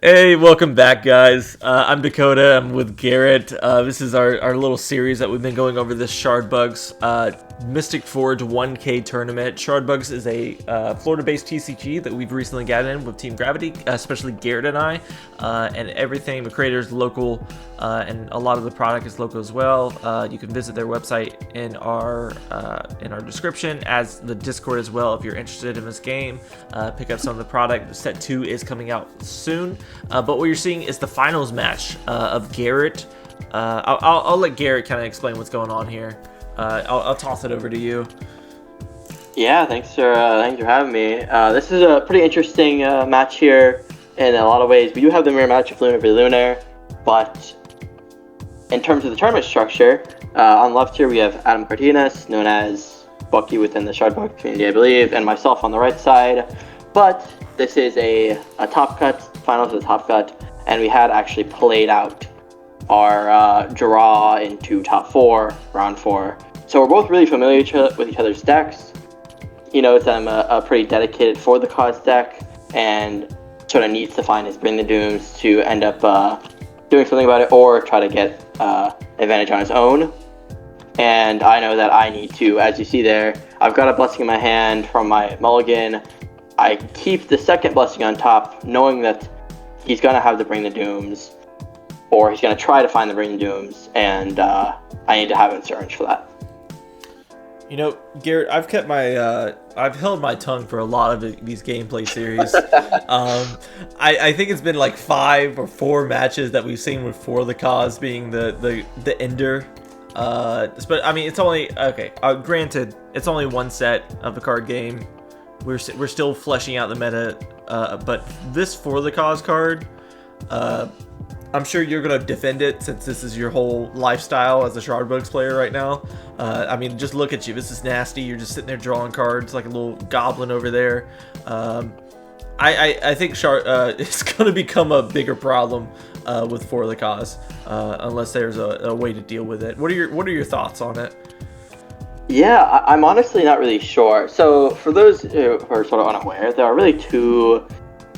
Hey, welcome back, guys. I'm Dakota. I'm with Garrett. This is our little series that we've been going over this Shardbugs Mystic Forge 1K tournament. Shardbugs is a Florida-based TCG that we've recently gotten in with Team Gravity, especially Garrett and I. And everything, the creator is local, and a lot of the product is local as well. You can visit their website in our description, as the Discord as well, if you're interested in this game. Pick up some of the product. Set 2 is coming out soon. But what you're seeing is the finals match of Garrett. I'll let Garrett kind of explain what's going on here. I'll toss it over to you. Yeah, thanks for having me. This is a pretty interesting match here in a lot of ways. We do have the mirror match of Lunar v Lunar, but in terms of the tournament structure, on the left here we have Adam Cardenas, known as Bucky within the Shardbug community, I believe, and myself on the right side. But this is a top cut, finals of the top cut, and we had actually played out our draw into top 4, round 4. So we're both really familiar with each other's decks. He knows I'm a pretty dedicated for the cause deck, and sort of needs to find his Bring the Dooms to end up doing something about it, or try to get advantage on his own. And I know that I need to, as you see there, I've got a blessing in my hand from my mulligan. I keep the second blessing on top, knowing that he's going to have the Bring the Dooms, or he's going to try to find the Bring the Dooms, and I need to have insurance for that. You know, Garrett, I've held my tongue for a lot of these gameplay series. I think it's been like 5 or 4 matches that we've seen with For the Cause being the ender. But I mean, it's only okay. Granted, it's only one set of the card game. We're still fleshing out the meta, but this For the Cause card, I'm sure you're going to defend it since this is your whole lifestyle as a Shardbugs player right now. I mean, just look at you. This is nasty. You're just sitting there drawing cards like a little goblin over there. I think it's going to become a bigger problem with For the Cause, unless there's a way to deal with it. What are your thoughts on it? Yeah, I'm honestly not really sure. So for those who are sort of unaware, there are really 2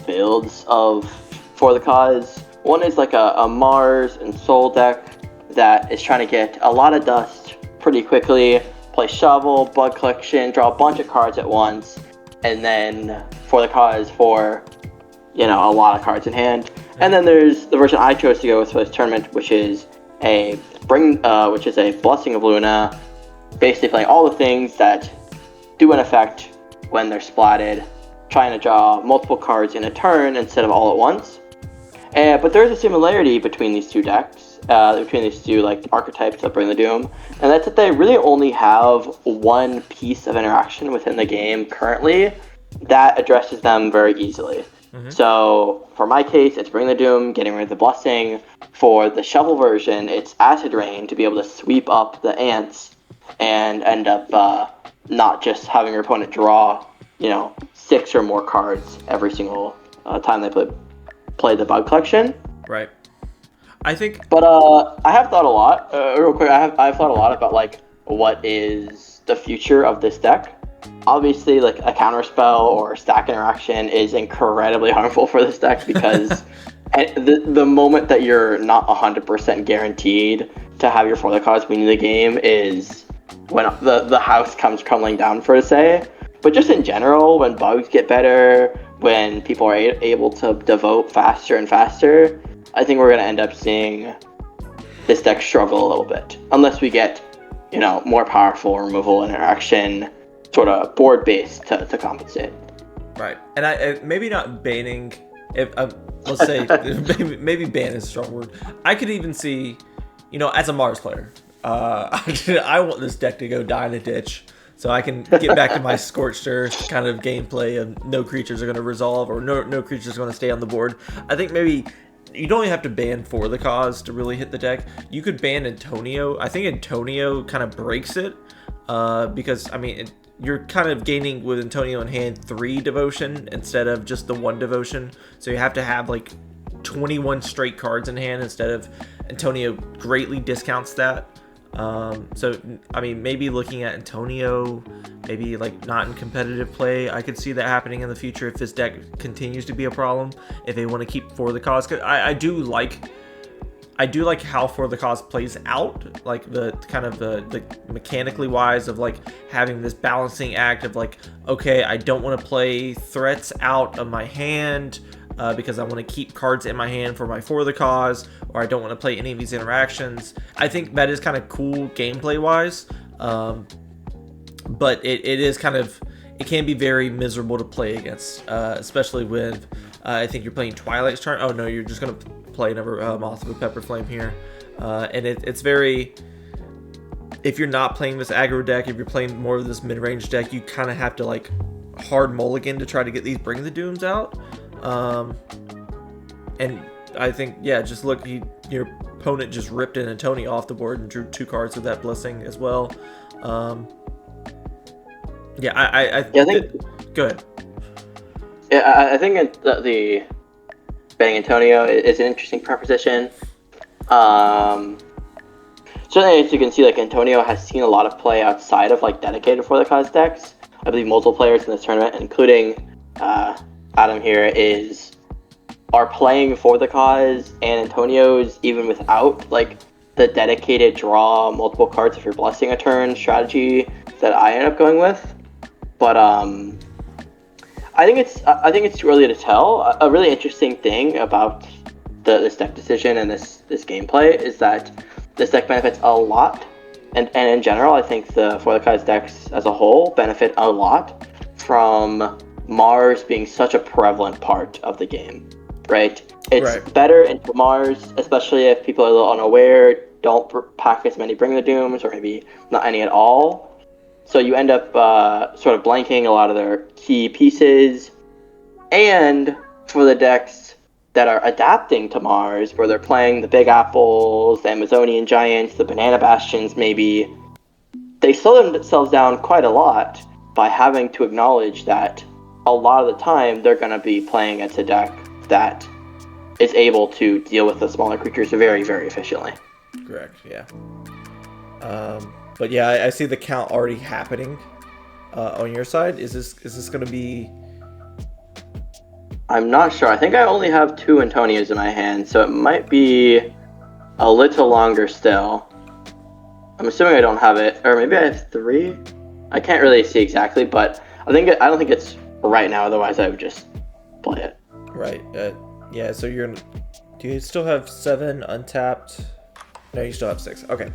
builds of For the Cause. One is like a Mars and Soul deck that is trying to get a lot of dust pretty quickly, play Shovel, Bug Collection, draw a bunch of cards at once, and then For the Cause for, a lot of cards in hand. And then there's the version I chose to go with for this tournament, which is a Blessing of Luna, basically playing all the things that do an effect when they're splatted, trying to draw multiple cards in a turn instead of all at once. But there's a similarity between these 2 decks, between these 2 archetypes that Bring the Doom, and that's that they really only have one piece of interaction within the game currently that addresses them very easily. Mm-hmm. So for my case, it's Bring the Doom, getting rid of the Blessing. For the Shovel version, it's Acid Rain to be able to sweep up the ants and end up not just having your opponent draw, 6 or more cards every single time they play the Bug Collection. Right. I think. But I have thought a lot. Real quick, I've thought a lot about what is the future of this deck. Obviously, a counterspell or stack interaction is incredibly harmful for this deck because the moment that you're not 100% guaranteed to have your For the Cause winning the game is when the house comes crumbling down, for to say. But just in general, when bugs get better, when people are able to devote faster and faster, I think we're going to end up seeing this deck struggle a little bit. Unless we get, more powerful removal interaction, sort of board-based to compensate. Right. And I maybe not banning, let's say, maybe ban is a strong word. I could even see, as a Mars player, I want this deck to go die in a ditch, so I can get back to my Scorched Earth kind of gameplay of no creatures are going to resolve, or no creatures are going to stay on the board. I think maybe you don't even have to ban For the Cause to really hit the deck. You could ban Antonio. I think Antonio kind of breaks it, because, I mean, you're kind of gaining with Antonio in hand 3 devotion instead of just the 1 devotion. So you have to have 21 straight cards in hand instead of Antonio greatly discounts that. So I mean, maybe looking at Antonio, maybe like not in competitive play, I could see that happening in the future if this deck continues to be a problem. If they want to keep For the Cause, 'cause I do like how For the Cause plays out, like the kind of the mechanically wise of like having this balancing act of like, okay, I don't want to play threats out of my hand because I want to keep cards in my hand for my For the Cause, or I don't want to play any of these interactions. I think that is kind of cool gameplay wise, but it is kind of, it can be very miserable to play against, especially with I think you're playing Twilight's turn. Oh no, you're just gonna play another Moth of a Pepper Flame here, and it's very. If you're not playing this aggro deck, if you're playing more of this mid-range deck, you kind of have to like hard mulligan to try to get these Bring the Dooms out. And I think, yeah, just look, your opponent just ripped an Antonio off the board and drew 2 cards with that Blessing as well. Yeah, I think. Go ahead. Yeah, I think the betting Antonio is an interesting proposition. Certainly, as you can see, like Antonio has seen a lot of play outside of like dedicated For the Cause decks. I believe multiple players in this tournament, including Adam here, are playing For the Cause and Antonio's even without like the dedicated draw multiple cards if you're blessing a turn strategy that I end up going with. But I think it's too early to tell. A really interesting thing about this deck decision and this gameplay is that this deck benefits a lot, and in general, I think the For the Cause decks as a whole benefit a lot from Mars being such a prevalent part of the game, right? It's better into Mars, especially if people are a little unaware, don't pack as many Bring the Dooms, or maybe not any at all. So you end up sort of blanking a lot of their key pieces. And for the decks that are adapting to Mars, where they're playing the Big Apples, the Amazonian Giants, the Banana Bastions maybe, they slow themselves down quite a lot by having to acknowledge that a lot of the time they're going to be playing against a deck that is able to deal with the smaller creatures very, very efficiently. Correct, yeah. But yeah, I see the count already happening on your side. Is this going to be... I'm not sure. I think I only have 2 Antonios in my hand, so it might be a little longer still. I'm assuming I don't have it, or maybe I have 3. I can't really see exactly, but I don't think it's right now. Otherwise, I would just play it. Right. Yeah. So do you still have 7 untapped? No, you still have 6. Okay.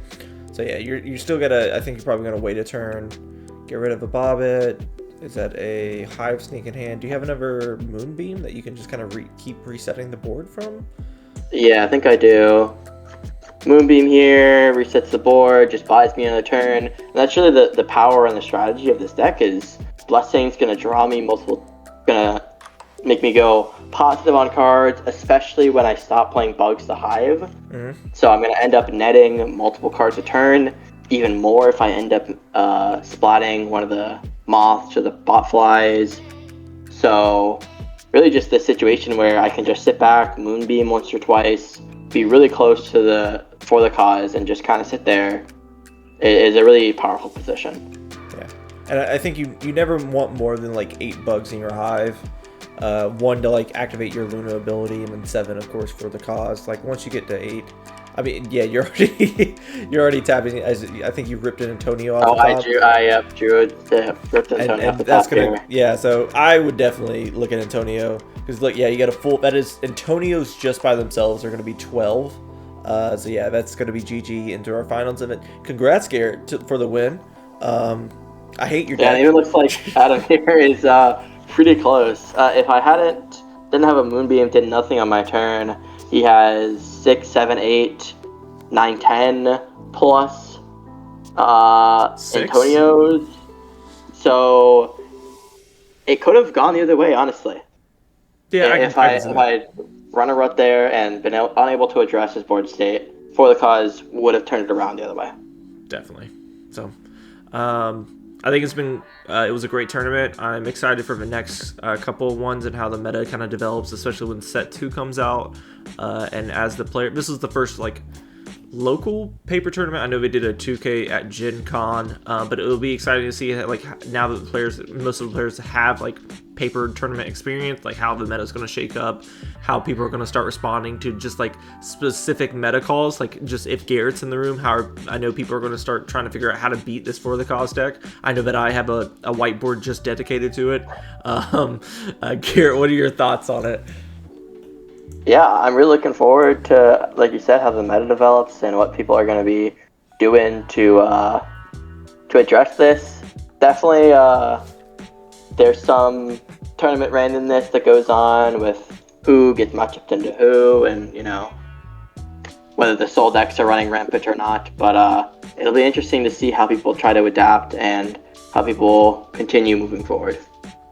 So yeah, you still gotta. I think you're probably gonna wait a turn, get rid of a Bobbit. Is that a Hive Sneak in hand? Do you have another Moonbeam that you can just kind of keep resetting the board from? Yeah, I think I do. Moonbeam here resets the board, just buys me another turn. And that's really the power and the strategy of this deck is Blessing's gonna draw me gonna make me go positive on cards, especially when I stop playing Bugs the Hive. Mm-hmm. So I'm gonna end up netting multiple cards a turn, even more if I end up splatting one of the Moths or the Botflies. So really just this situation where I can just sit back, Moonbeam once or twice, be really close to the For the Cause, and just kind of sit there is a really powerful position. Yeah, and I think you never want more than like 8 Bugs in your Hive. 1 to like activate your Luna ability, and then 7, of course, For the Cause. Like once you get to 8, I mean, yeah, you're already tapping. As I think you ripped an Antonio off. I drew ripped Antonio off the that's top here. Yeah, so I would definitely look at Antonio because look, yeah, you got a full. That is Antonios just by themselves are going to be 12. So yeah, that's going to be GG into our finals event. Congrats, Garrett, for the win. I hate your deck. Yeah, it even looks like Adam here is pretty close. If I didn't have a Moonbeam, did nothing on my turn, he has 6, 7, 8, 9, 10 plus Antonios. So it could have gone the other way, honestly. Yeah, if I run a rut there and been unable to address his board state, For the Cause would have turned it around the other way. Definitely. So, I think it was a great tournament. I'm excited for the next couple of ones and how the meta kind of develops, especially when set 2 comes out. And as the player, this is the first like local paper tournament. I know they did a 2K at Gen Con, but it will be exciting to see like now that most of the players have like paper tournament experience, like how the meta is going to shake up, how people are going to start responding to just like specific meta calls, like just if Garrett's in the room, I know people are going to start trying to figure out how to beat this For the Cause deck. I know that I have a whiteboard just dedicated to it. Garrett, what are your thoughts on it? Yeah, I'm really looking forward to, like you said, how the meta develops and what people are going to be doing to address this. Definitely, there's some tournament randomness that goes on with who gets matched up into who, and whether the soul decks are running rampant or not. But it'll be interesting to see how people try to adapt and how people continue moving forward.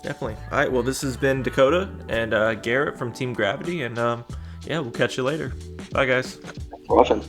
Definitely. All right. Well, this has been Dakota and Garrett from Team Gravity, and yeah, we'll catch you later. Bye, guys. Thanks for watching.